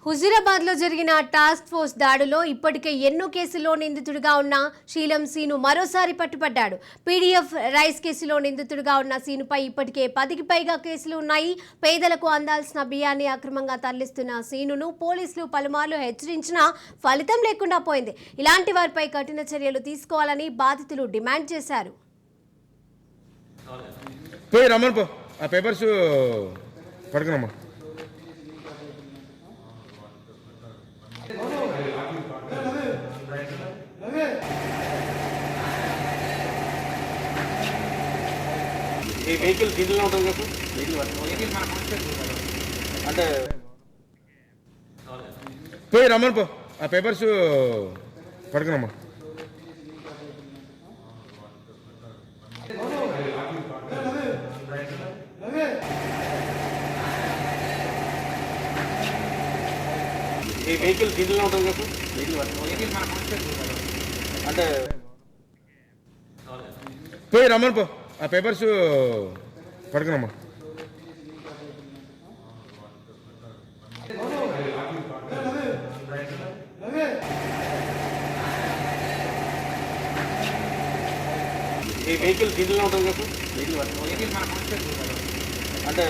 హుజూరాబాద్లో జరిగిన task force దాడిలో ఇప్పటికే ఎన్నో కేసుల్లో నిందితుడిగా ఉన్న శీలం సీను మరోసారి పట్టుబడ్డాడు. పీడీఎఫ్ రైస్ కేసులో నిందితుడిగా ఉన్న సీనుపై ఇప్పటికే 10కి పైగా కేసులు ఉన్నాయి. పేదలకు అందాల్సిన బియ్యాన్ని అక్రమంగా తరలిస్తున్న సీనును పోలీసులు పలుమార్లు హెచ్చరించినా ఫలితం లేకుండా పోయింది. ఇలాంటి వారిపై కఠిన చర్యలు తీసుకోవాలని బాధితులు డిమాండ్ చేశారు. ఈ వెహికల్ డీజిల్ ఉంటుంది కదా అంటే పోయి రమ్మను పో ఆ పేపర్స్ పడుకున్నామ్మా. ఈ వెహికల్ డీజిల్ ఉంటుంది కదా అంటే పోయి రమ్మను పో ఆ పేపర్స్ పడుకున్నామ్మా. ఈ వెహికల్ డీజిల్ ఉంటుంది కదా అంటే